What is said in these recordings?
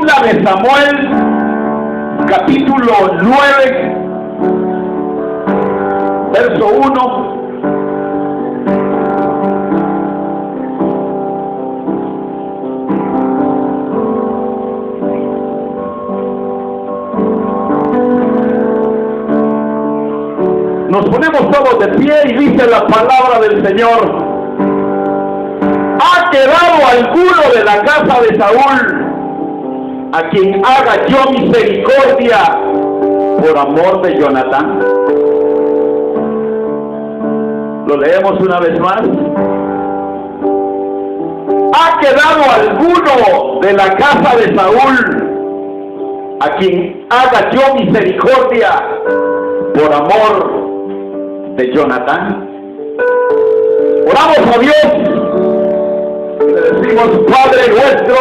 Segunda de Samuel, capítulo 9, verso 1. Nos ponemos todos de pie y dice la palabra del Señor: ¿ha quedado alguno de la casa de Saúl a quien haga yo misericordia por amor de Jonatán? Lo leemos una vez más. ¿Ha quedado alguno de la casa de Saúl a quien haga yo misericordia por amor de Jonatán? Oramos a Dios y le decimos: Padre nuestro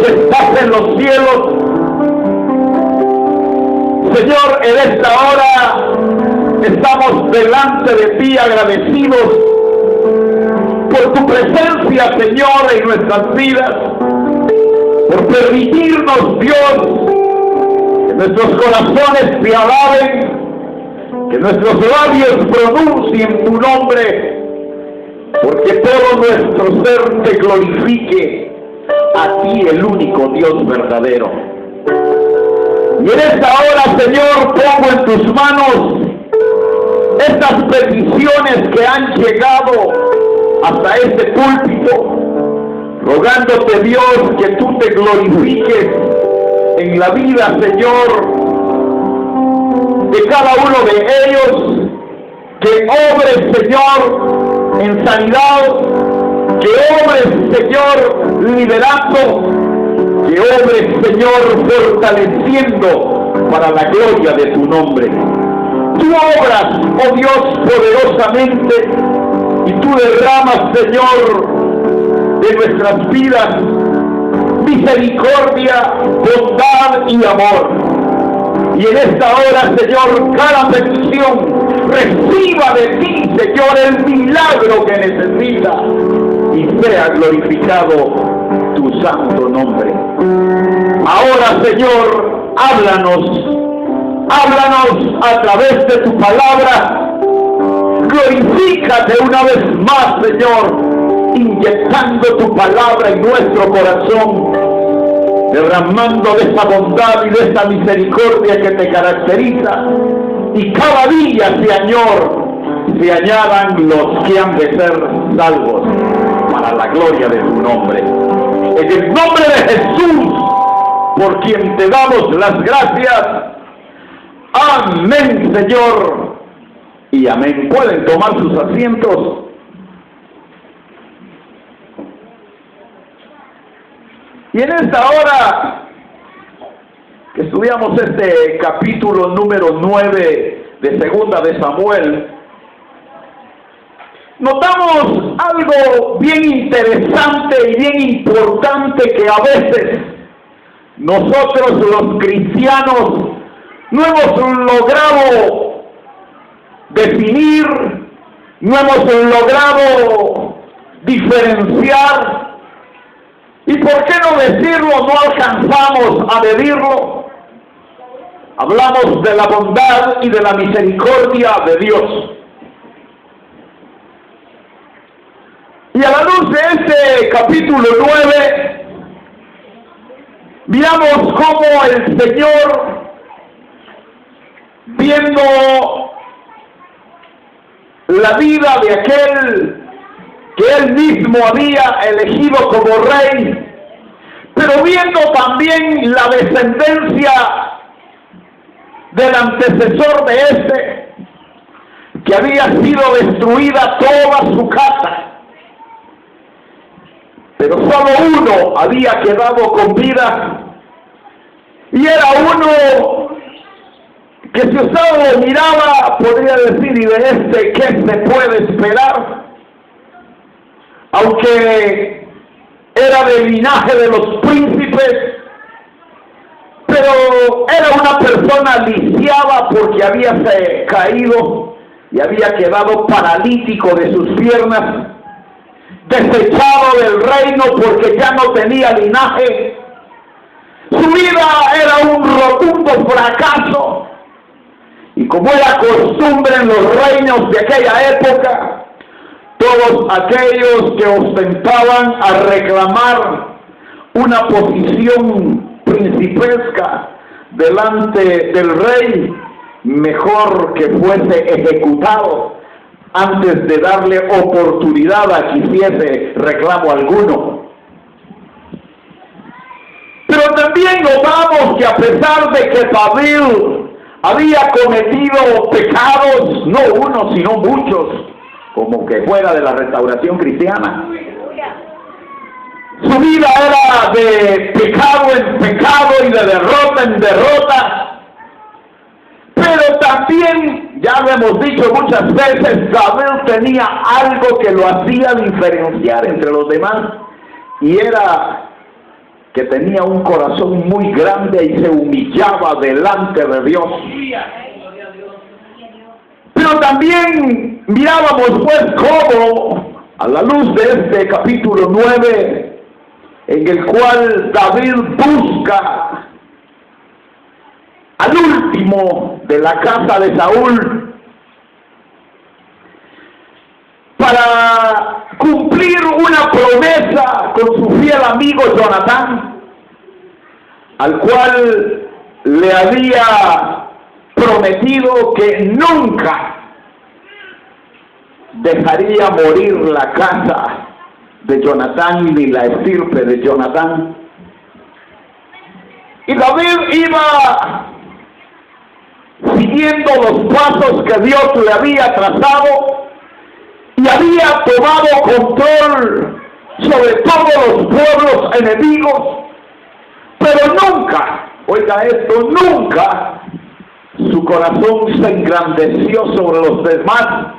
que estás en los cielos, Señor, en esta hora estamos delante de ti agradecidos por tu presencia, Señor, en nuestras vidas, por permitirnos, Dios, que nuestros corazones te alaben, que nuestros labios pronuncien tu nombre, porque todo nuestro ser te glorifique a ti, el único Dios verdadero. Y en esta hora, Señor, pongo en tus manos estas peticiones que han llegado hasta este púlpito, rogándote, Dios, que tú te glorifiques en la vida, Señor, de cada uno de ellos, que obres, Señor, en sanidad, que obres, Señor, liberando, que obres, Señor, fortaleciendo para la gloria de tu nombre. Tú obras, oh Dios, poderosamente, y tú derramas, Señor, de nuestras vidas misericordia, bondad y amor. Y en esta hora, Señor, cada petición reciba de ti, Señor, el milagro que necesita, y sea glorificado tu santo nombre. Ahora, Señor, háblanos a través de tu palabra. Glorifícate una vez más, Señor, inyectando tu palabra en nuestro corazón, derramando de esa bondad y de esa misericordia que te caracteriza, y cada día, Señor, se añadan los que han de ser salvos para la gloria de tu nombre. En el nombre de Jesús, por quien te damos las gracias. Amén, Señor, y amén. Pueden tomar sus asientos. Y en esta hora que estudiamos este capítulo número 9 de Segunda de Samuel, notamos algo bien interesante y bien importante, que a veces nosotros los cristianos no hemos logrado definir, no hemos logrado diferenciar. ¿Y por qué no decirlo? No alcanzamos a medirlo. Hablamos de la bondad y de la misericordia de Dios. Y a la luz de este capítulo 9, veamos cómo el Señor, viendo la vida de aquel que él mismo había elegido como rey, pero viendo también la descendencia del antecesor de este, que había sido destruida toda su casa, pero solo uno había quedado con vida, y era uno que, si usted lo miraba, podría decir: ¿y de este qué se puede esperar? Aunque era del linaje de los príncipes, pero era una persona lisiada porque había caído y había quedado paralítico de sus piernas, desechado del reino porque ya no tenía linaje, Su vida era un rotundo fracaso. Y como era costumbre en los reinos de aquella época, todos aquellos que ostentaban a reclamar una posición principesca delante del rey, mejor que fuese ejecutado antes de darle oportunidad a que hiciese reclamo alguno. Pero también notamos que a pesar de que David había cometido pecados, no uno sino muchos, como que fuera de la restauración cristiana, su vida era de pecado en pecado y de derrota en derrota. Pero también, ya lo hemos dicho muchas veces, David tenía algo que lo hacía diferenciar entre los demás, y era que tenía un corazón muy grande y se humillaba delante de Dios. Pero también mirábamos pues cómo, a la luz de este capítulo 9, en el cual David busca al último de la casa de Saúl para cumplir una promesa con su fiel amigo Jonatán, al cual le había prometido que nunca dejaría morir la casa de Jonatán ni la estirpe de Jonatán. Y David iba siguiendo los pasos que Dios le había trazado y había tomado control sobre todos los pueblos enemigos, pero nunca, oiga esto, nunca su corazón se engrandeció sobre los demás,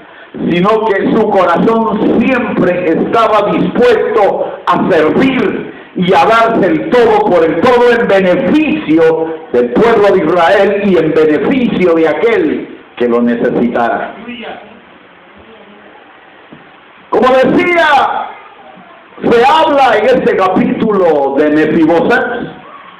sino que su corazón siempre estaba dispuesto a servir y a darse el todo por el todo en beneficio del pueblo de Israel y en beneficio de aquel que lo necesitara. Como decía, se habla en este capítulo de Mefiboset.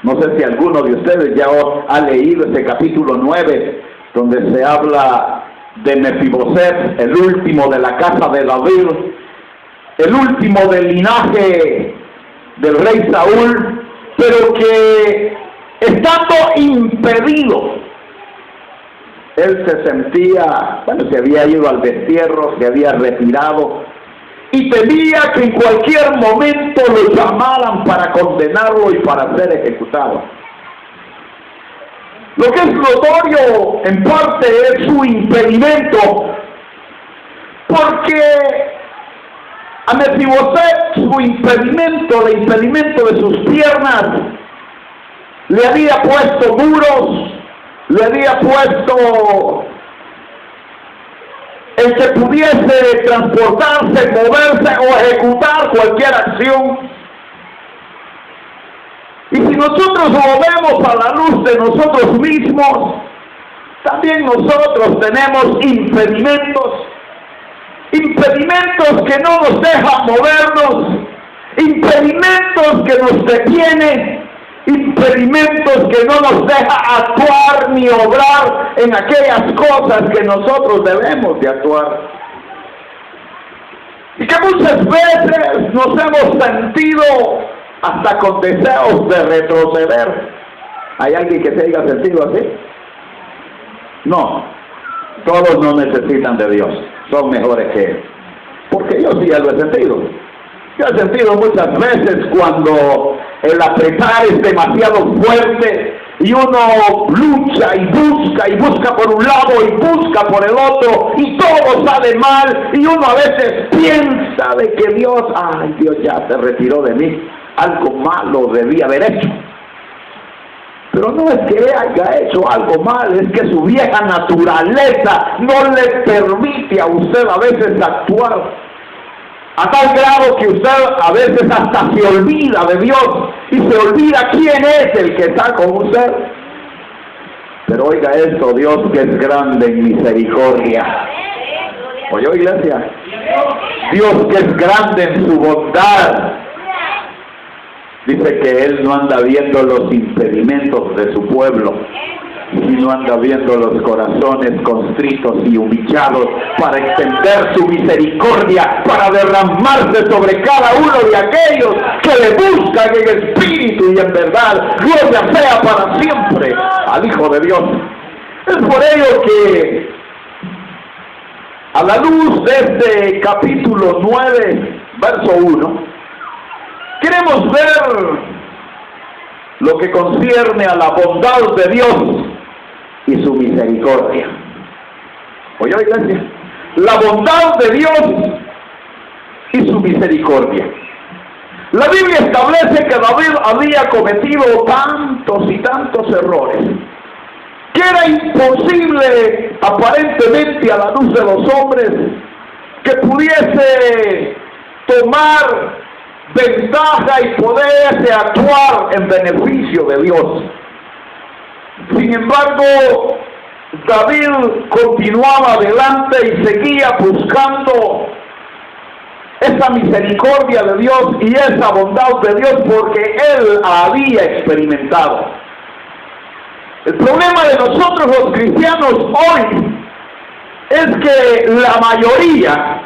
No sé si alguno de ustedes ya ha leído este capítulo 9, donde se habla de Mefiboset, el último de la casa de David, el último del linaje del rey Saúl, pero que estando impedido, él se sentía, se había ido al destierro, se había retirado, y temía que en cualquier momento lo llamaran para condenarlo y para ser ejecutado. Lo que es notorio en parte es su impedimento, porque a Mefiboset su impedimento, el impedimento de sus piernas, le había puesto muros, le había puesto el que pudiese transportarse, moverse o ejecutar cualquier acción. Y si nosotros lo vemos a la luz de nosotros mismos, también nosotros tenemos impedimentos que no nos dejan movernos, impedimentos que nos detienen, impedimentos que no nos dejan actuar ni obrar en aquellas cosas que nosotros debemos de actuar. Y que muchas veces nos hemos sentido hasta con deseos de retroceder. ¿Hay alguien que se haya sentido así? No, todos no necesitan de Dios, son mejores que Él. Porque yo sí ya lo he sentido. Yo he sentido muchas veces cuando el apretar es demasiado fuerte y uno lucha y busca por un lado y busca por el otro y todo sale mal y uno a veces piensa de que Dios ya se retiró de mí, algo malo debía haber hecho. Pero no es que haya hecho algo mal, es que su vieja naturaleza no le permite a usted a veces actuar. A tal grado que usted a veces hasta se olvida de Dios y se olvida quién es el que está con usted. Pero oiga esto, Dios que es grande en misericordia. ¿Oyó, iglesia? Dios que es grande en su bondad. Dice que Él no anda viendo los impedimentos de su pueblo, sino anda viendo los corazones constritos y humillados para extender su misericordia, para derramarse sobre cada uno de aquellos que le buscan en espíritu y en verdad. Gloria sea para siempre al Hijo de Dios. Es por ello que, a la luz de este capítulo 9, verso 1, queremos ver lo que concierne a la bondad de Dios y su misericordia. Oye, iglesia, la bondad de Dios y su misericordia. La Biblia establece que David había cometido tantos y tantos errores que era imposible, aparentemente a la luz de los hombres, que pudiese tomar ventaja y poderse actuar en beneficio de Dios. Sin embargo, David continuaba adelante y seguía buscando esa misericordia de Dios y esa bondad de Dios porque él había experimentado. El problema de nosotros los cristianos hoy es que la mayoría,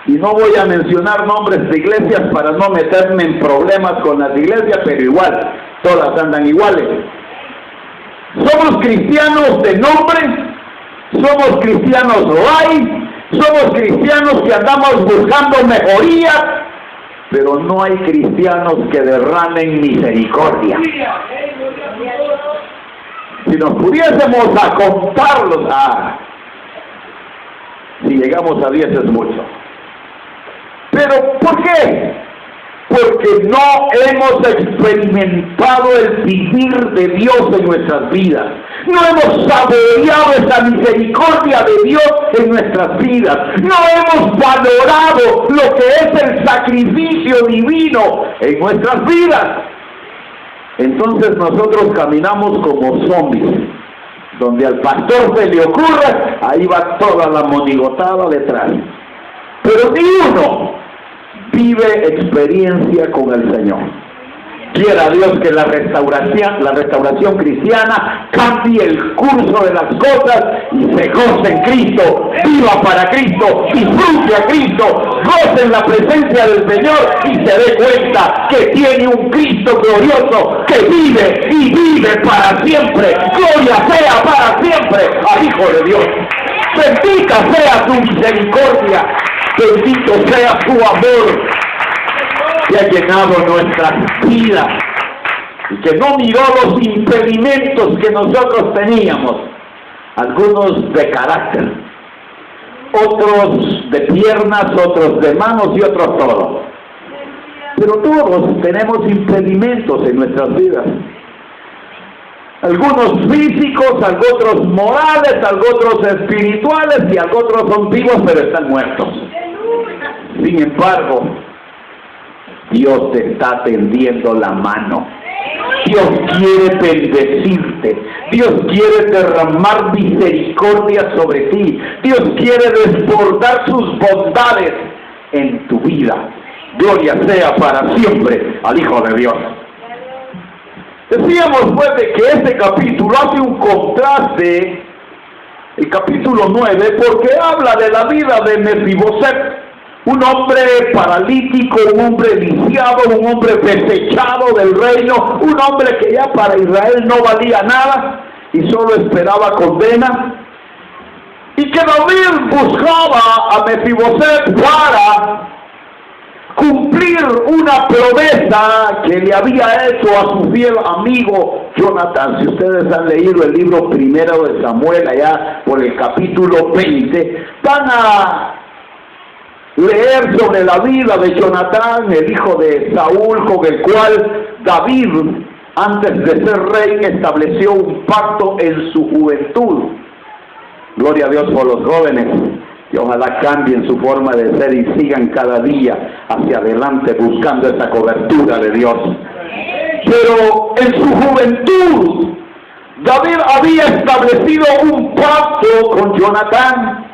y no voy a mencionar nombres de iglesias para no meterme en problemas con las iglesias, pero igual, todas andan iguales. Somos cristianos de nombre, somos cristianos light, somos cristianos que andamos buscando mejorías, pero no hay cristianos que derramen misericordia. Si nos pudiésemos a contarlos, si llegamos a 10 es mucho. ¿Pero por qué? Porque no hemos experimentado el vivir de Dios en nuestras vidas. No hemos saboreado esa misericordia de Dios en nuestras vidas. No hemos valorado lo que es el sacrificio divino en nuestras vidas. Entonces nosotros caminamos como zombies. Donde al pastor se le ocurre, ahí va toda la monigotada detrás. Pero ni uno vive experiencia con el Señor. Quiera Dios que la restauración cristiana cambie el curso de las cosas y se goce en Cristo, viva para Cristo, disfrute a Cristo, goce en la presencia del Señor y se dé cuenta que tiene un Cristo glorioso que vive y vive para siempre. Gloria sea para siempre al Hijo de Dios. Bendita sea su misericordia, bendito sea su amor, que ha llenado nuestras vidas y que no miró los impedimentos que nosotros teníamos, algunos de carácter, otros de piernas, otros de manos y otros todo. Pero todos tenemos impedimentos en nuestras vidas. Algunos físicos, otros morales, otros espirituales y otros son vivos pero están muertos. Sin embargo, Dios te está tendiendo la mano. Dios quiere bendecirte. Dios quiere derramar misericordia sobre ti. Dios quiere desbordar sus bondades en tu vida. Gloria sea para siempre al Hijo de Dios. Decíamos pues de que este capítulo hace un contraste, el capítulo 9, porque habla de la vida de Mefiboset, un hombre paralítico, un hombre lisiado, un hombre desechado del reino, un hombre que ya para Israel no valía nada y solo esperaba condena, y que David buscaba a Mefiboset para cumplir una promesa que le había hecho a su fiel amigo Jonatán. Si ustedes han leído el libro primero de Samuel, allá por el capítulo 20, van a leer sobre la vida de Jonatán, el hijo de Saúl, con el cual David, antes de ser rey, estableció un pacto en su juventud. Gloria a Dios por los jóvenes, y ojalá cambien su forma de ser y sigan cada día hacia adelante buscando esa cobertura de Dios. Pero en su juventud, David había establecido un pacto con Jonatán,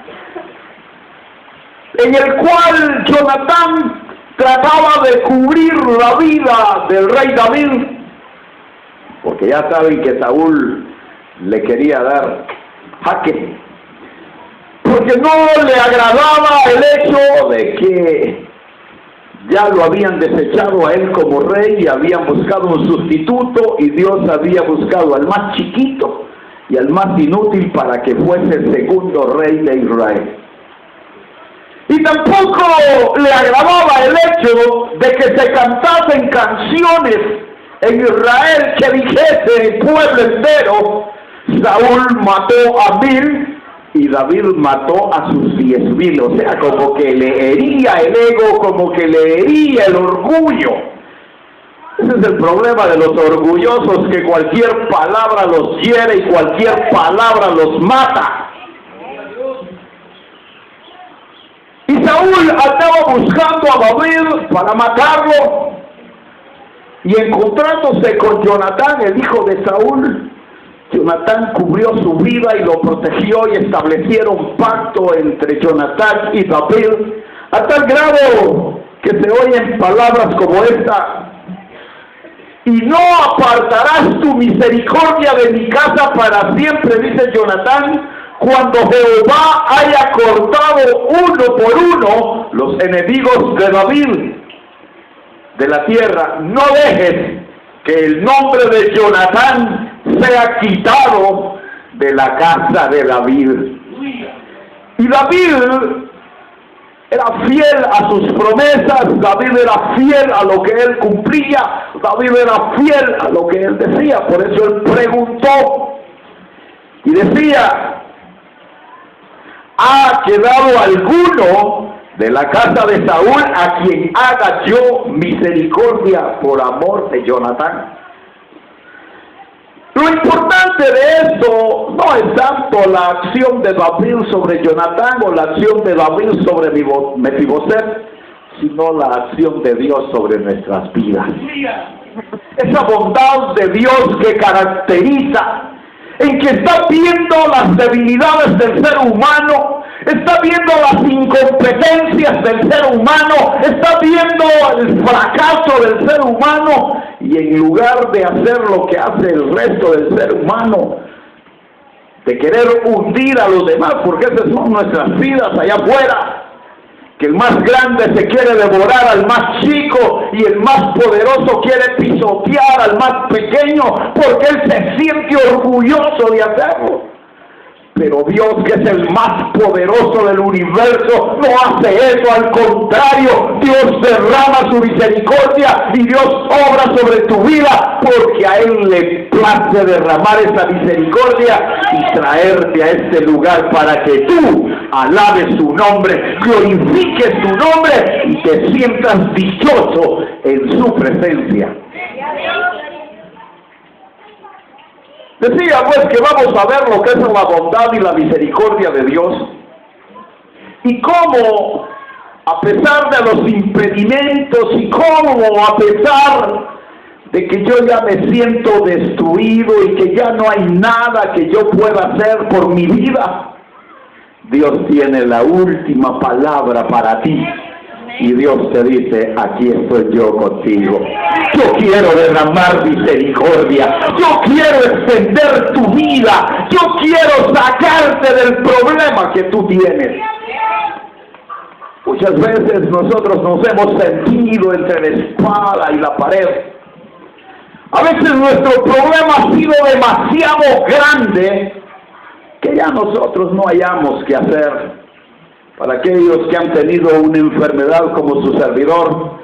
en el cual Jonatán trataba de cubrir la vida del rey David, porque ya saben que Saúl le quería dar jaque, porque no le agradaba el hecho de que ya lo habían desechado a él como rey y habían buscado un sustituto, y Dios había buscado al más chiquito y al más inútil para que fuese el segundo rey de Israel. Y tampoco le agradaba el hecho de que se cantasen canciones en Israel que dijese el pueblo entero: Saúl mató a 1000 y David mató a sus 10,000. O sea, como que le hería el ego, como que le hería el orgullo. Ese es el problema de los orgullosos, que cualquier palabra los hiere y cualquier palabra los mata. Y Saúl andaba buscando a David para matarlo, y encontrándose con Jonatán, el hijo de Saúl, Jonatán cubrió su vida y lo protegió, y establecieron pacto entre Jonatán y David, a tal grado que se oyen palabras como esta: y no apartarás tu misericordia de mi casa para siempre, dice Jonatán, cuando Jehová haya cortado uno por uno los enemigos de David de la tierra. No dejes que el nombre de Jonatán sea quitado de la casa de David. Y David era fiel a sus promesas, David era fiel a lo que él cumplía, David era fiel a lo que él decía. Por eso él preguntó y decía: ¿ha quedado alguno de la casa de Saúl a quien haga yo misericordia por amor de Jonatán? Lo importante de esto no es tanto la acción de David sobre Jonatán o la acción de David sobre Mefiboset, sino la acción de Dios sobre nuestras vidas. Esa bondad de Dios que caracteriza, en que está viendo las debilidades del ser humano, está viendo las incompetencias del ser humano, está viendo el fracaso del ser humano, y en lugar de hacer lo que hace el resto del ser humano, de querer hundir a los demás, porque esas son nuestras vidas allá afuera, que el más grande se quiere devorar al más chico y el más poderoso quiere pisotear al más pequeño porque él se siente orgulloso de hacerlo. Pero Dios, que es el más poderoso del universo, no hace eso. Al contrario, Dios derrama su misericordia y Dios obra sobre tu vida, porque a Él le place derramar esa misericordia y traerte a este lugar para que tú alabes su nombre, glorifiques su nombre y te sientas dichoso en su presencia. Decía pues que vamos a ver lo que es la bondad y la misericordia de Dios, y cómo, a pesar de los impedimentos, y cómo, a pesar de que yo ya me siento destruido y que ya no hay nada que yo pueda hacer por mi vida, Dios tiene la última palabra para ti. Y Dios te dice: aquí estoy yo contigo. Yo quiero derramar misericordia. Yo quiero extender tu vida. Yo quiero sacarte del problema que tú tienes. Muchas veces nosotros nos hemos sentido entre la espada y la pared. A veces nuestro problema ha sido demasiado grande que ya nosotros no hayamos qué hacer. Para aquellos que han tenido una enfermedad como su servidor,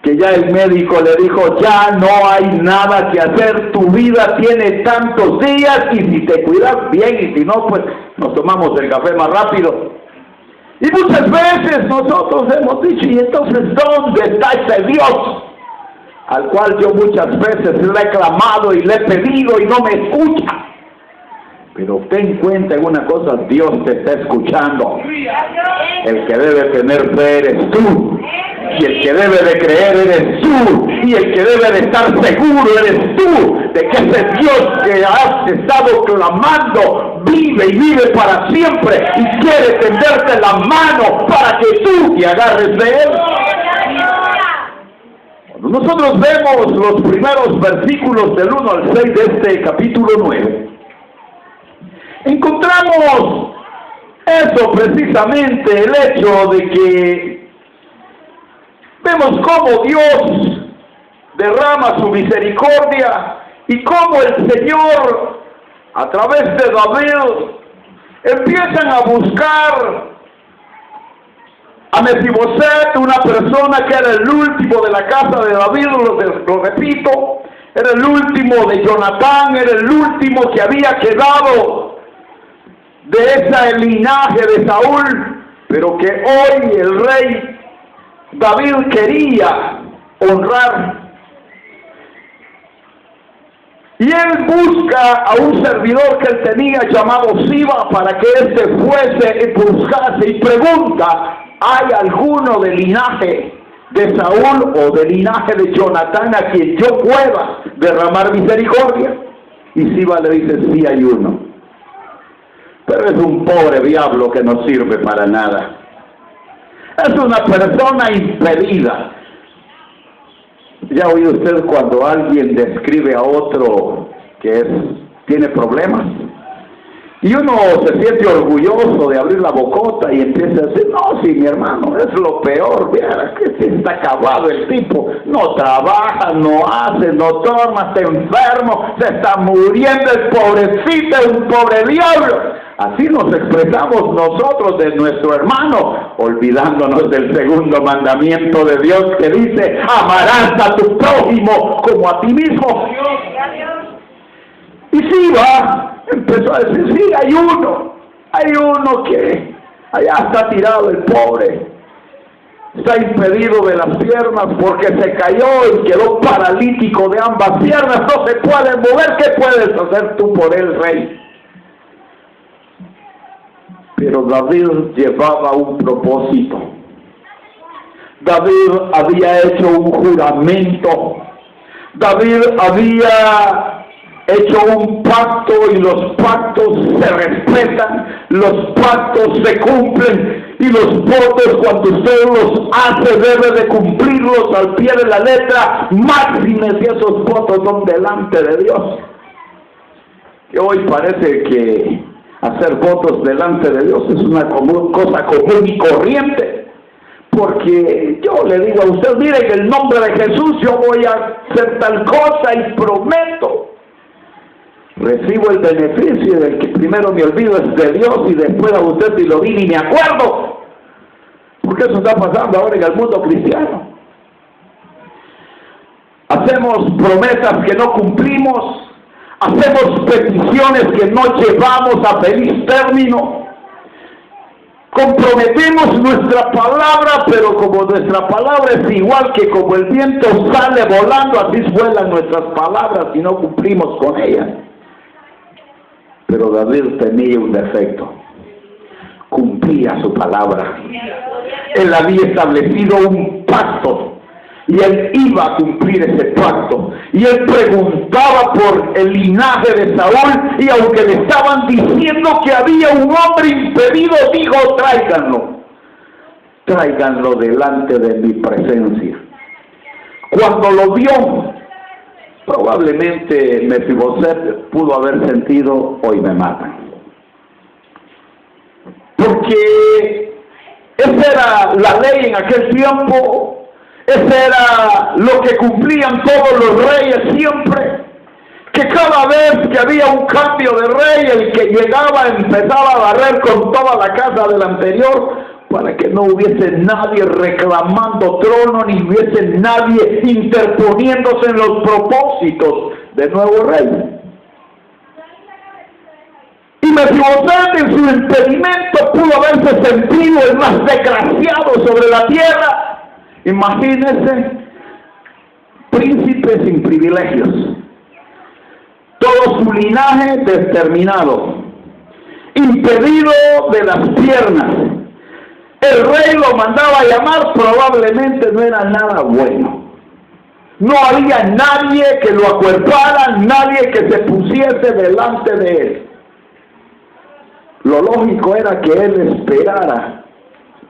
que ya el médico le dijo: ya no hay nada que hacer, tu vida tiene tantos días, y si te cuidas bien, y si no, pues nos tomamos el café más rápido. Y muchas veces nosotros hemos dicho: ¿y entonces dónde está ese Dios al cual yo muchas veces le he clamado y le he pedido y no me escucha? Pero ten en cuenta en una cosa: Dios te está escuchando. El que debe tener fe eres tú, y el que debe de creer eres tú, y el que debe de estar seguro eres tú de que ese Dios que has estado clamando vive y vive para siempre, y quiere tenderte la mano para que tú te agarres de Él. nosotros vemos los primeros versículos del 1 al 6 de este capítulo 9, encontramos eso precisamente, el hecho de que vemos cómo Dios derrama su misericordia y cómo el Señor, a través de David, empiezan a buscar a Mefiboset, una persona que era el último de la casa de David, lo repito, era el último de Jonatán, era el último que había quedado de ese linaje de Saúl, pero que hoy el rey David quería honrar. Y él busca a un servidor que él tenía llamado Siba para que éste fuese y buscase y pregunta: ¿hay alguno del linaje de Saúl o del linaje de Jonatán a quien yo pueda derramar misericordia? Y Siba le dice: sí hay uno, pero es un pobre diablo que no sirve para nada. Es una persona impedida. ¿Ya ha oído usted cuando alguien describe a otro que tiene problemas? Y uno se siente orgulloso de abrir la bocota y empieza a decir: no, sí, mi hermano, es lo peor, mira, que se está acabado el tipo, no trabaja, no hace, no toma, está enfermo, se está muriendo, el pobrecito, es un pobre diablo. Así nos expresamos nosotros de nuestro hermano, olvidándonos del segundo mandamiento de Dios que dice: amarás a tu prójimo como a ti mismo. Y Siba empezó a decir: sí, hay uno que allá está tirado, el pobre, está impedido de las piernas porque se cayó y quedó paralítico de ambas piernas, no se puede mover. ¿Qué puedes hacer tú por él, rey? Pero David llevaba un propósito. David había hecho un juramento. David había hecho un pacto, y los pactos se respetan, los pactos se cumplen, y los votos, cuando usted los hace, debe de cumplirlos al pie de la letra, máxime si esos votos son delante de Dios. Que hoy parece que hacer votos delante de Dios es una cosa común y corriente, porque yo le digo a usted: mire, en el nombre de Jesús yo voy a hacer tal cosa y prometo. Recibo el beneficio del que primero me olvido es de Dios, y después a usted si lo vi ni me acuerdo, porque eso está pasando ahora en el mundo cristiano. Hacemos promesas que no cumplimos, hacemos peticiones que no llevamos a feliz término, comprometemos nuestra palabra, pero como nuestra palabra es igual que como el viento sale volando, así vuelan nuestras palabras y no cumplimos con ellas. Pero David tenía un defecto: cumplía su palabra. Él había establecido un pacto y él iba a cumplir ese pacto. Y él preguntaba por el linaje de Saúl, y aunque le estaban diciendo que había un hombre impedido, dijo: tráiganlo delante de mi presencia. Cuando lo vio, probablemente Mefiboset pudo haber sentido: hoy me matan. Porque esa era la ley en aquel tiempo. Ese era lo que cumplían todos los reyes siempre, que cada vez que había un cambio de rey, el que llegaba empezaba a barrer con toda la casa del anterior, para que no hubiese nadie reclamando trono, ni hubiese nadie interponiéndose en los propósitos del nuevo rey. Y Mefiboset, en su impedimento, pudo haberse sentido el más desgraciado sobre la tierra. Imagínense, príncipe sin privilegios, todo su linaje determinado, impedido de las piernas. El rey lo mandaba a llamar, probablemente no era nada bueno. No había nadie que lo acuerpara, nadie que se pusiese delante de él. Lo lógico era que él esperara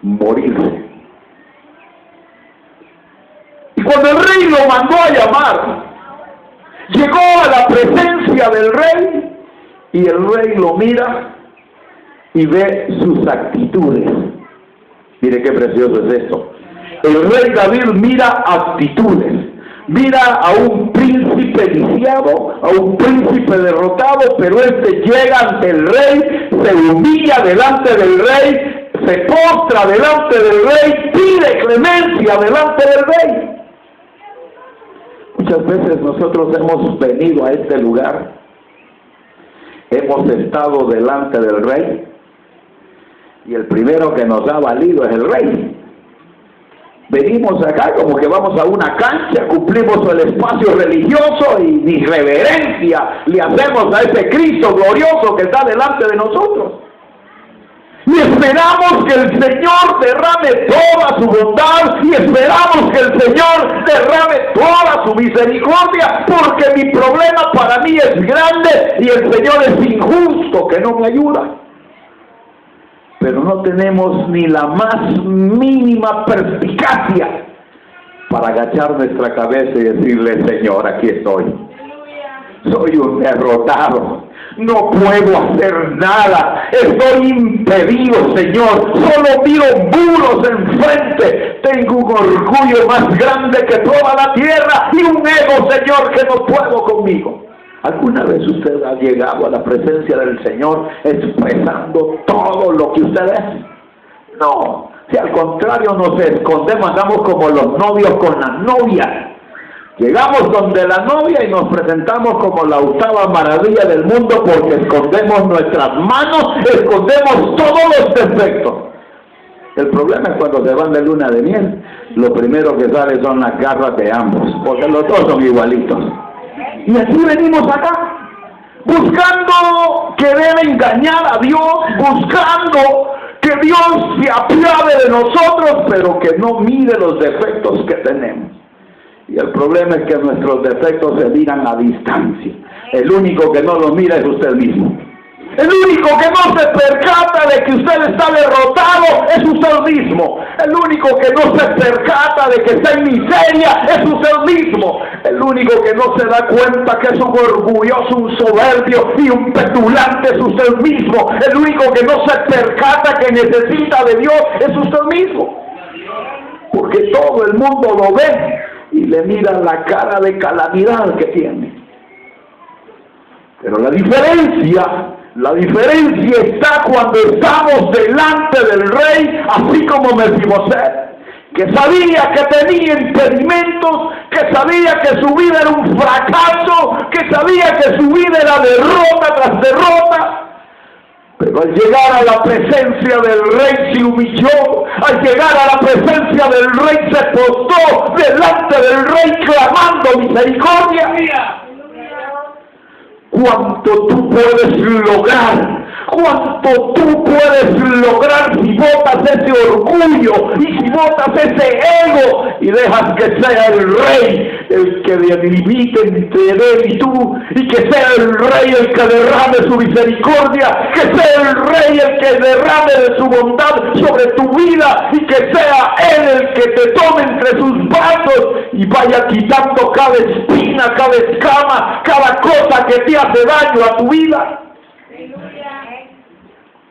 morirse. Y Y cuando el rey lo mandó a llamar, llegó a la presencia del rey y el rey lo mira y ve sus actitudes. Mire qué precioso es esto. El rey David mira actitudes. Mira a un príncipe lisiado, a un príncipe derrotado, pero este llega ante el rey, se humilla delante del rey, se postra delante del rey, pide clemencia delante del rey. Muchas veces nosotros hemos venido a este lugar, hemos estado delante del rey, y el primero que nos ha valido es el rey. Venimos acá como que vamos a una cancha, cumplimos el espacio religioso y ni reverencia le hacemos a ese Cristo glorioso que está delante de nosotros. Y esperamos que el Señor derrame toda su bondad y esperamos que el Señor derrame toda su misericordia, porque mi problema para mí es grande y el Señor es injusto que no me ayuda. Pero no tenemos ni la más mínima perspicacia para agachar nuestra cabeza y decirle: Señor, aquí estoy. Soy un derrotado. No puedo hacer nada. Estoy impedido, Señor. Solo miro muros enfrente. Tengo un orgullo más grande que toda la tierra y un ego, Señor, que no puedo conmigo. ¿Alguna vez usted ha llegado a la presencia del Señor expresando todo lo que usted es? No, si al contrario nos escondemos, andamos como los novios con las novias. Llegamos donde la novia y nos presentamos como la octava maravilla del mundo porque escondemos nuestras manos, escondemos todos los defectos. El problema es cuando se van de luna de miel, lo primero que sale son las garras de ambos, porque los dos son igualitos. Y así venimos acá, buscando querer engañar a Dios, buscando que Dios se apiade de nosotros, pero que no mire los defectos que tenemos. Y el problema es que nuestros defectos se miran a distancia. El único que no los mira es usted mismo. El único que no se percata de que usted está derrotado es usted mismo. El único que no se percata de que está en miseria es usted mismo. El único que no se da cuenta que es un orgulloso, un soberbio y un petulante es usted mismo. El único que no se percata que necesita de Dios es usted mismo. Porque todo el mundo lo ve y le mira la cara de calamidad que tiene. Pero la diferencia está cuando estamos delante del rey, así como Mefiboset, que sabía que tenía impedimentos, que sabía que su vida era un fracaso, que sabía que su vida era derrota tras derrota. Pero al llegar a la presencia del rey se humilló, al llegar a la presencia del rey se postró delante del rey clamando misericordia. Cuánto tú puedes lograr, cuánto tú puedes lograr si botas ese orgullo y si botas ese ego y dejas que sea el rey el que delimite entre él y tú, y que sea el rey el que derrame su misericordia, que sea el rey el que derrame de su bondad sobre tu vida, y que sea él el que te tome entre sus brazos y vaya quitando cada espina, cada escama, cada cosa que te hace daño a tu vida.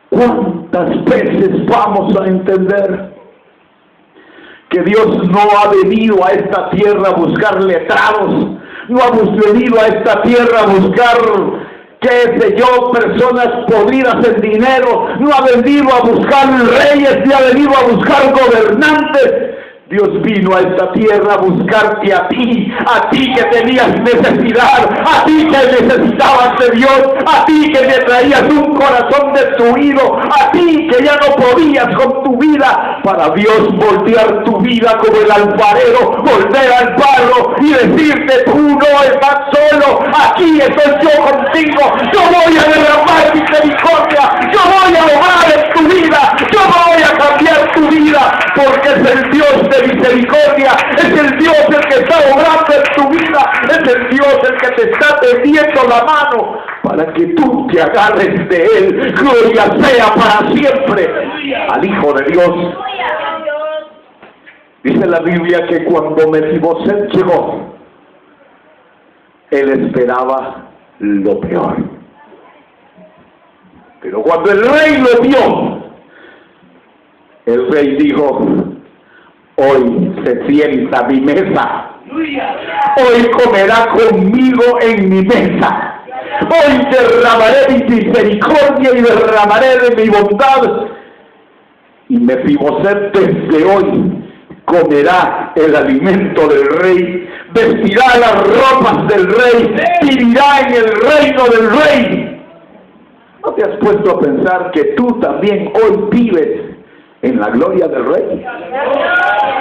¿Cuántas veces vamos a entender que Dios no ha venido a esta tierra a buscar letrados, no ha venido a esta tierra a buscar, qué sé yo, personas podridas en dinero, no ha venido a buscar reyes, ni ha venido a buscar gobernantes? Dios vino a esta tierra a buscarte a ti que tenías necesidad, a ti que necesitabas de Dios, a ti que te traías un corazón destruido, a ti que ya no podías con tu vida, para Dios voltear tu vida como el alfarero, volver al barro y decirte: tú no estás solo, aquí estoy yo contigo, yo voy a derramar misericordia, yo voy a obrar en tu vida, yo voy a cambiar tu vida, porque es el Dios de misericordia, es el Dios el que está obrando en tu vida, es el Dios el que te está tendiendo la mano para que tú te agarres de él. Gloria sea para siempre al Hijo de Dios. Dice la Biblia que cuando Mefiboset llegó, él esperaba lo peor. Pero cuando el rey lo vio, el rey dijo: hoy se sienta a mi mesa, hoy comerá conmigo en mi mesa, hoy derramaré mi misericordia y derramaré de mi bondad. Y Mefiboset desde hoy comerá el alimento del rey, vestirá las ropas del rey, vivirá en el reino del rey. ¿No te has puesto a pensar que tú también hoy vives en la gloria del rey?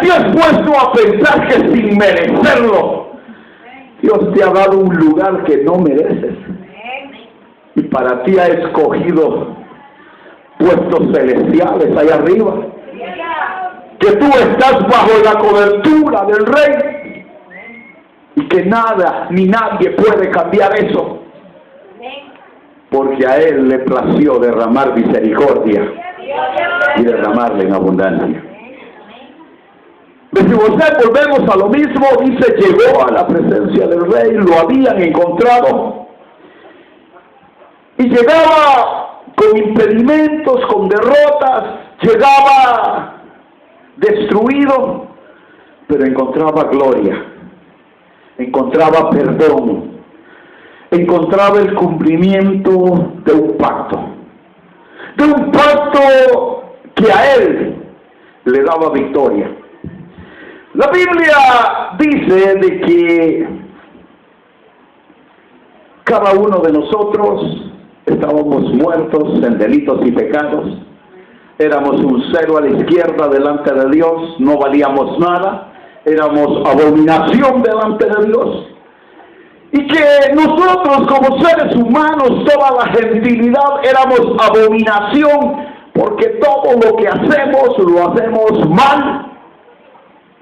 ¿Te has puesto a pensar que sin merecerlo, Dios te ha dado un lugar que no mereces? Y para ti ha escogido puestos celestiales allá arriba, que tú estás bajo la cobertura del rey y que nada ni nadie puede cambiar eso, porque a él le plació derramar misericordia y derramarle en abundancia. Mefiboset, volvemos a lo mismo, dice, llegó a la presencia del rey, lo habían encontrado y llegaba con impedimentos, con derrotas, llegaba destruido, pero encontraba gloria, encontraba perdón, encontraba el cumplimiento de un pacto que a él le daba victoria. La Biblia dice de que cada uno de nosotros estábamos muertos en delitos y pecados. Éramos un cero a la izquierda delante de Dios, no valíamos nada, éramos abominación delante de Dios. Y que nosotros como seres humanos, toda la gentilidad, éramos abominación, porque todo lo que hacemos, lo hacemos mal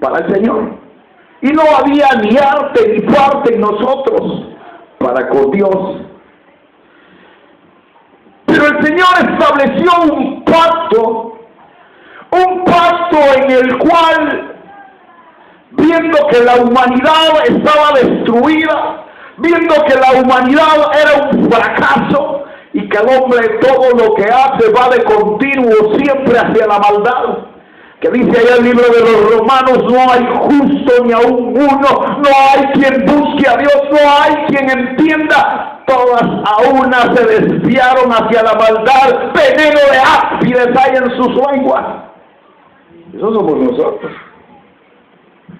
para el Señor. Y no había ni arte ni parte en nosotros para con Dios. Pero el Señor estableció un pacto en el cual, viendo que la humanidad estaba destruida, viendo que la humanidad era un fracaso y que el hombre todo lo que hace va de continuo siempre hacia la maldad, que dice allá el libro de los Romanos, no hay justo ni aún uno, no hay quien busque a Dios, no hay quien entienda. Todas a una se desviaron hacia la maldad, veneno de áspides hay en sus lenguas. Eso somos nosotros.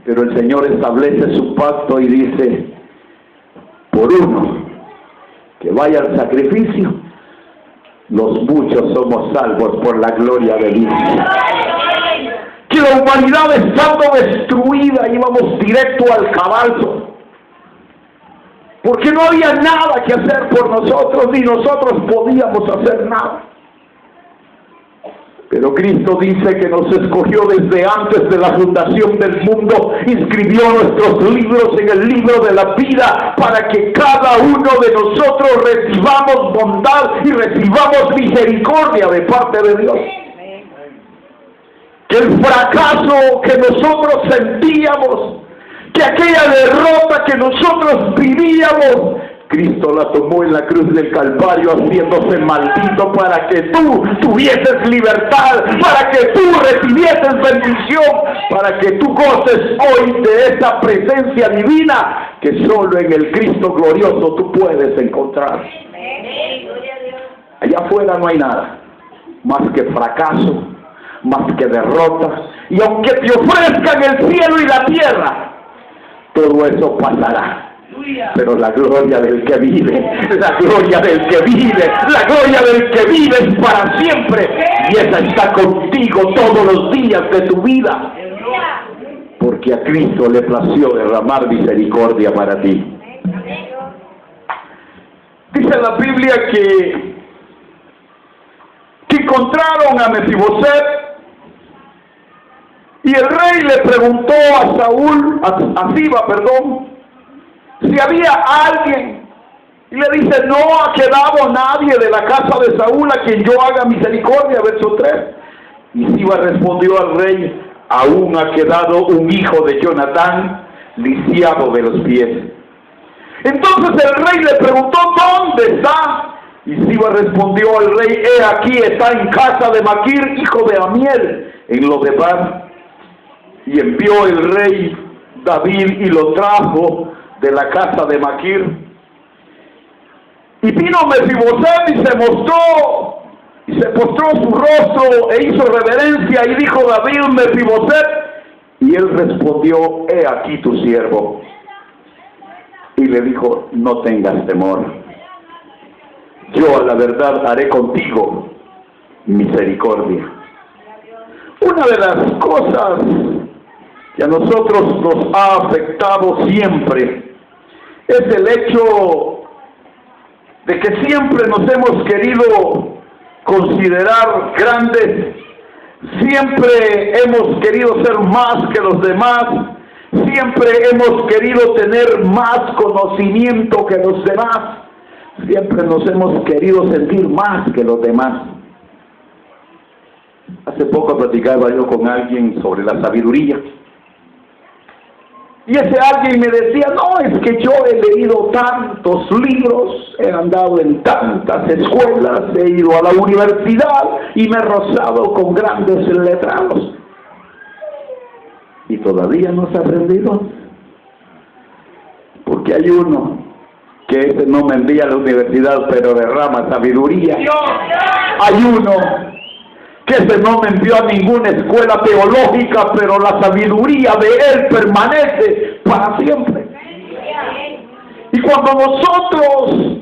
Pero el Señor establece su pacto y dice, por uno que vaya al sacrificio, los muchos somos salvos por la gloria de Dios. Que la humanidad estando destruida íbamos directo al caballo, porque no había nada que hacer por nosotros, ni nosotros podíamos hacer nada. Pero Cristo dice que nos escogió desde antes de la fundación del mundo, inscribió nuestros libros en el libro de la vida, para que cada uno de nosotros recibamos bondad y recibamos misericordia de parte de Dios. Que el fracaso que nosotros sentíamos, que aquella derrota que nosotros vivíamos, Cristo la tomó en la cruz del Calvario, haciéndose maldito para que tú tuvieses libertad, para que tú recibieses bendición, para que tú goces hoy de esa presencia divina que solo en el Cristo glorioso tú puedes encontrar. Allá afuera no hay nada más que fracaso, más que derrota, y aunque te ofrezcan el cielo y la tierra, todo eso pasará. Pero la gloria del que vive, la gloria del que vive, la gloria del que vive es para siempre, y esa está contigo todos los días de tu vida, porque a Cristo le plació derramar misericordia para ti. Dice la Biblia que encontraron a Mefiboset, y el rey le preguntó a Siba, si había alguien, y le dice, no ha quedado nadie de la casa de Saúl a quien yo haga misericordia, verso 3. Y Siba respondió al rey, aún ha quedado un hijo de Jonatán lisiado de los pies. Entonces el rey le preguntó, ¿dónde está? Y Siba respondió al rey, he aquí, está en casa de Maquir, hijo de Amiel, en Lodebar. Y envió el rey David y lo trajo de la casa de Maquir. Y vino Mefiboset y se postró su rostro e hizo reverencia, y dijo David, Mefiboset, y él respondió, he aquí tu siervo. Y le dijo, no tengas temor, yo a la verdad haré contigo misericordia. Una de las cosas que a nosotros nos ha afectado siempre es el hecho de que siempre nos hemos querido considerar grandes, siempre hemos querido ser más que los demás, siempre hemos querido tener más conocimiento que los demás, siempre nos hemos querido sentir más que los demás. Hace poco platicaba yo con alguien sobre la sabiduría. Y ese alguien me decía, no, es que yo he leído tantos libros, he andado en tantas escuelas, he ido a la universidad y me he rozado con grandes letrados. ¿Y todavía no se ha aprendido? Porque hay uno que ese no me envía a la universidad, pero derrama sabiduría. Hay uno que ese no me envió a ninguna escuela teológica, pero la sabiduría de él permanece para siempre. Y cuando nosotros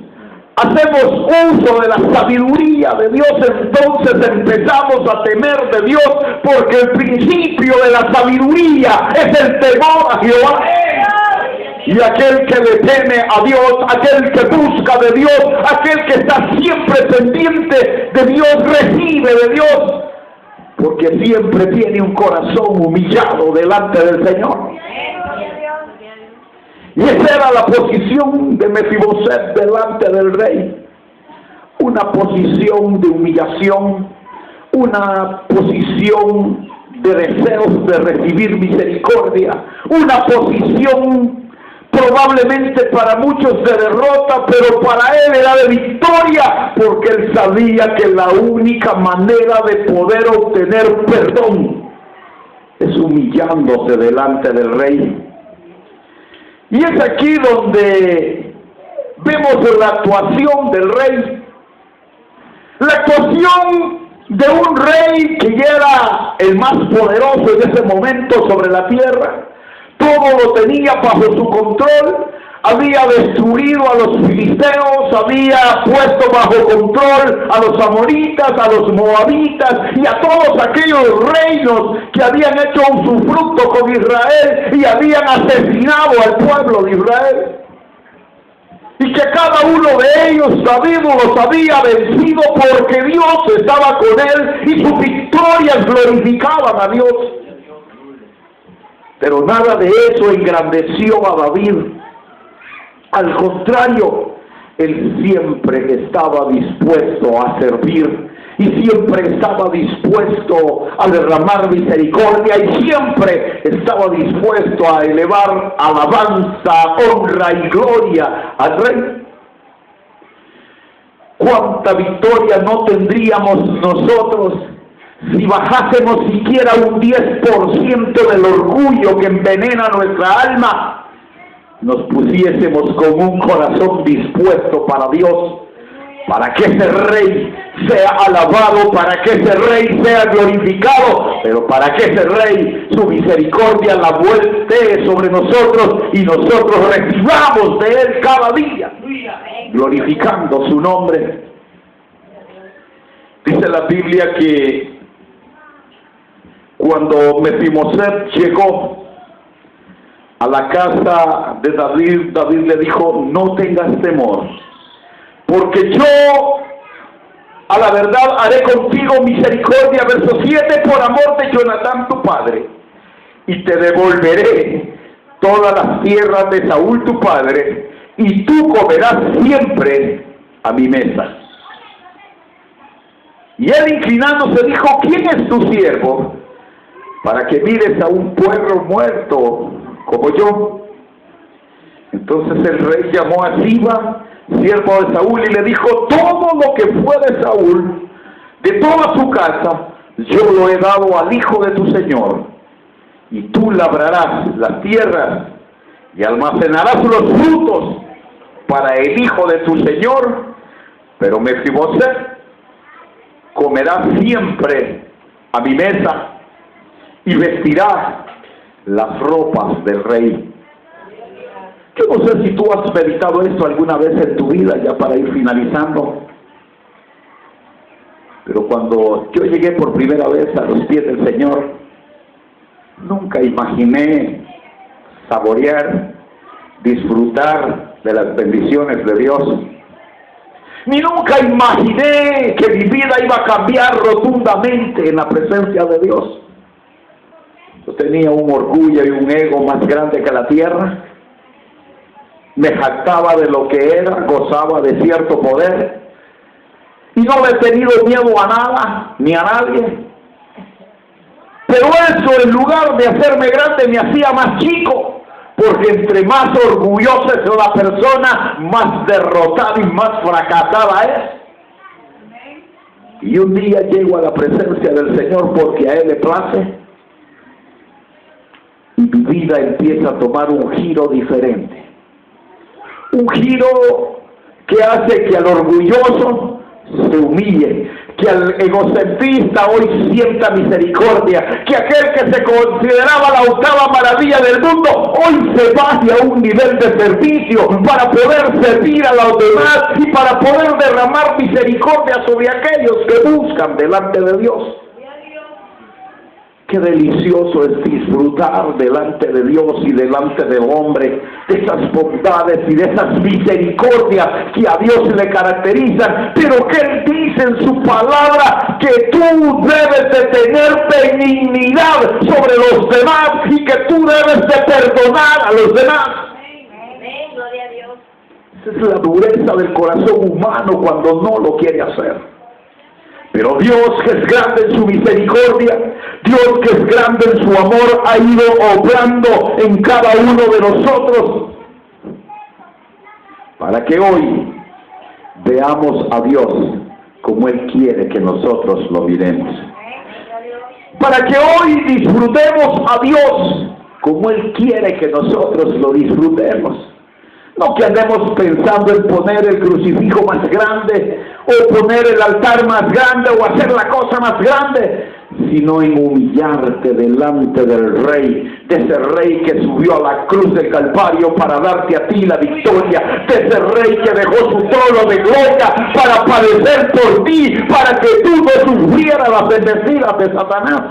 hacemos uso de la sabiduría de Dios, entonces empezamos a temer de Dios, porque el principio de la sabiduría es el temor a Jehová. Y aquel que le teme a Dios, aquel que busca de Dios, aquel que está siempre pendiente de Dios, recibe de Dios, porque siempre tiene un corazón humillado delante del Señor. Y esa era la posición de Mefiboset delante del rey. Una posición de humillación, una posición de deseos de recibir misericordia, una posición probablemente para muchos de derrota, pero para él era de victoria, porque él sabía que la única manera de poder obtener perdón es humillándose delante del rey. Y es aquí donde vemos la actuación del rey, la actuación de un rey que ya era el más poderoso en ese momento sobre la tierra. Todo lo tenía bajo su control, había destruido a los filisteos, había puesto bajo control a los amonitas, a los moabitas y a todos aquellos reinos que habían hecho un usufructo con Israel y habían asesinado al pueblo de Israel. Y que cada uno de ellos, David, los había vencido porque Dios estaba con él y sus victorias glorificaban a Dios. Pero nada de eso engrandeció a David. Al contrario, él siempre estaba dispuesto a servir y siempre estaba dispuesto a derramar misericordia y siempre estaba dispuesto a elevar alabanza, honra y gloria al rey. ¿Cuánta victoria no tendríamos nosotros si bajásemos siquiera un 10% del orgullo que envenena nuestra alma? Nos pusiésemos con un corazón dispuesto para Dios, para que ese rey sea alabado, para que ese rey sea glorificado, pero para que ese rey, su misericordia la vuelve sobre nosotros y nosotros recibamos de él cada día, glorificando su nombre. Dice la Biblia que cuando Mefiboset llegó a la casa de David, David le dijo, no tengas temor, porque yo a la verdad haré contigo misericordia, verso 7, por amor de Jonatán tu padre, y te devolveré todas las tierras de Saúl tu padre, y tú comerás siempre a mi mesa. Y él inclinándose dijo, ¿quién es tu siervo? para que mires a un pueblo muerto como yo. Entonces el rey llamó a Siba, siervo de Saúl, y le dijo: todo lo que fue de Saúl, de toda su casa, yo lo he dado al hijo de tu señor, y tú labrarás las tierras y almacenarás los frutos para el hijo de tu señor, pero Mefiboset comerá siempre a mi mesa y vestirá las ropas del rey. Yo no sé si tú has meditado esto alguna vez en tu vida, ya para ir finalizando, pero cuando yo llegué por primera vez a los pies del Señor, nunca imaginé saborear, disfrutar de las bendiciones de Dios, ni nunca imaginé que mi vida iba a cambiar rotundamente en la presencia de Dios. Yo tenía un orgullo y un ego más grande que la tierra, me jactaba de lo que era, gozaba de cierto poder, y no le he tenido miedo a nada, ni a nadie. Pero eso, en lugar de hacerme grande, me hacía más chico, porque entre más orgullosa es la persona, más derrotada y más fracasada es. Y un día llego a la presencia del Señor porque a Él le place, y mi vida empieza a tomar un giro diferente. Un giro que hace que al orgulloso se humille, que al egocentrista hoy sienta misericordia, que aquel que se consideraba la octava maravilla del mundo hoy se baje a un nivel de servicio para poder servir a los demás y para poder derramar misericordia sobre aquellos que buscan delante de Dios. Qué delicioso es disfrutar delante de Dios y delante del hombre de esas bondades y de esas misericordias que a Dios le caracterizan, pero que Él dice en su palabra que tú debes de tener benignidad sobre los demás y que tú debes de perdonar a los demás. Amén, gloria a Dios. Esa es la dureza del corazón humano cuando no lo quiere hacer. Pero Dios, que es grande en su misericordia, Dios que es grande en su amor, ha ido obrando en cada uno de nosotros para que hoy veamos a Dios como Él quiere que nosotros lo miremos. Para que hoy disfrutemos a Dios como Él quiere que nosotros lo disfrutemos. No que andemos pensando en poner el crucifijo más grande, o poner el altar más grande, o hacer la cosa más grande, sino en humillarte delante del Rey, de ese Rey que subió a la cruz del Calvario para darte a ti la victoria, de ese Rey que dejó su trono de gloria para padecer por ti, para que tú no sufrieras las embestidas de Satanás.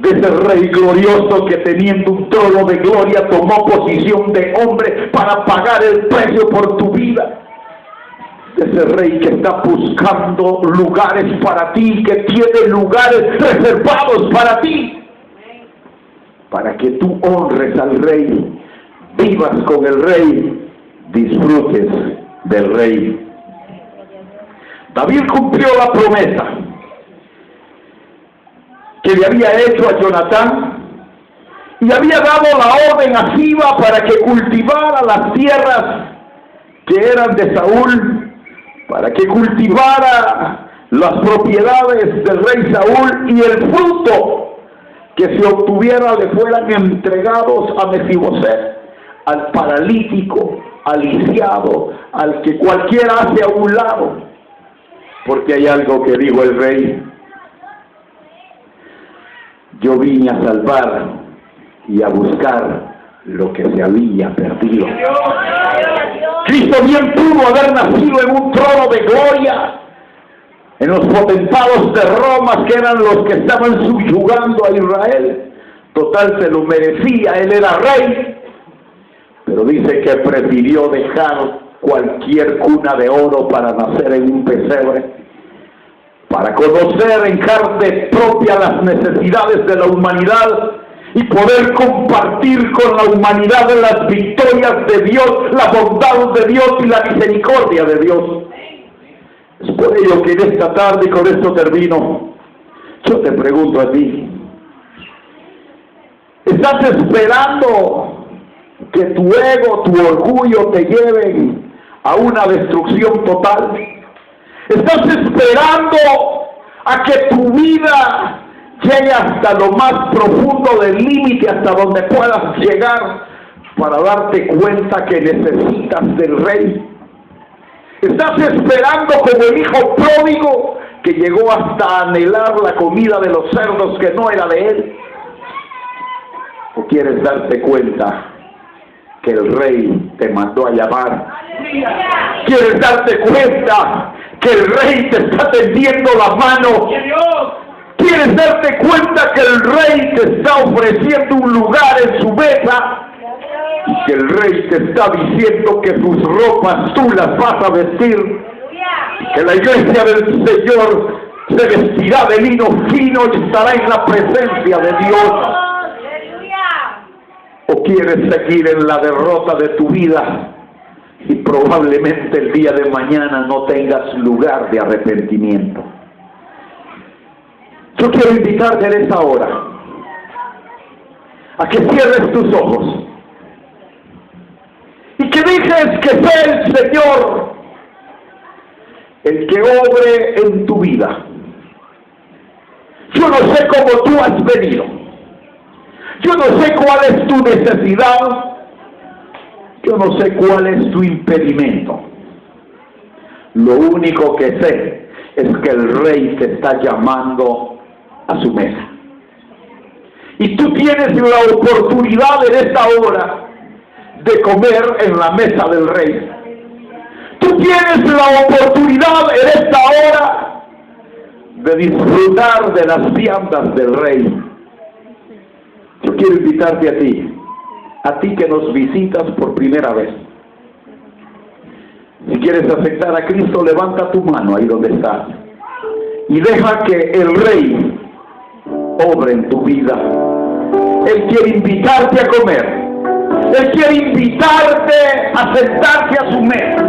De ese Rey glorioso que teniendo un trono de gloria tomó posición de hombre para pagar el precio por tu vida. De ese Rey que está buscando lugares para ti, que tiene lugares reservados para ti, para que tú honres al Rey, vivas con el Rey, disfrutes del Rey. David cumplió la promesa que le había hecho a Jonatán y había dado la orden a Siba para que cultivara las tierras que eran de Saúl, para que cultivara las propiedades del rey Saúl, y el fruto que se obtuviera le fueran entregados a Mefiboset, al paralítico, al lisiado, al que cualquiera hace a un lado. Porque hay algo que dijo el rey: yo vine a salvar y a buscar lo que se había perdido. Cristo bien pudo haber nacido en un trono de gloria, en los potentados de Roma, que eran los que estaban subyugando a Israel. Total, se lo merecía, él era rey. Pero dice que prefirió dejar cualquier cuna de oro para nacer en un pesebre, para conocer en carne propia las necesidades de la humanidad y poder compartir con la humanidad las victorias de Dios, la bondad de Dios y la misericordia de Dios. Es por ello que en esta tarde, y con esto termino, yo te pregunto a ti: Estás esperando que tu ego, tu orgullo te lleven a una destrucción total. Estás esperando a que tu vida llegue hasta lo más profundo del límite, hasta donde puedas llegar, para darte cuenta que necesitas del Rey. Estás esperando como el hijo pródigo que llegó hasta anhelar la comida de los cerdos que no era de él. ¿O quieres darte cuenta que el Rey te mandó a llamar? ¿Quieres darte cuenta que el Rey te está tendiendo la mano? ¿Quieres darte cuenta que el Rey te está ofreciendo un lugar en su mesa? Y que el Rey te está diciendo que tus ropas tú las vas a vestir. Que la iglesia del Señor se vestirá de lino fino y estará en la presencia de Dios. ¿O quieres seguir en la derrota de tu vida y probablemente el día de mañana no tengas lugar de arrepentimiento? Yo quiero invitarte en esta hora a que cierres tus ojos y que dejes que sea el Señor el que obre en tu vida. Yo no sé cómo tú has venido. Yo no sé cuál es tu necesidad. Yo no sé cuál es tu impedimento. Lo único que sé es que el Rey te está llamando a su mesa. Y tú tienes la oportunidad en esta hora de comer en la mesa del Rey. Tú tienes la oportunidad en esta hora de disfrutar de las viandas del Rey. Yo quiero invitarte a ti que nos visitas por primera vez. Si quieres aceptar a Cristo, levanta tu mano ahí donde estás y deja que el Rey obre en tu vida. Él quiere invitarte a comer. Él quiere invitarte a sentarte a su mesa.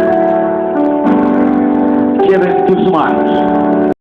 Quiere tus manos.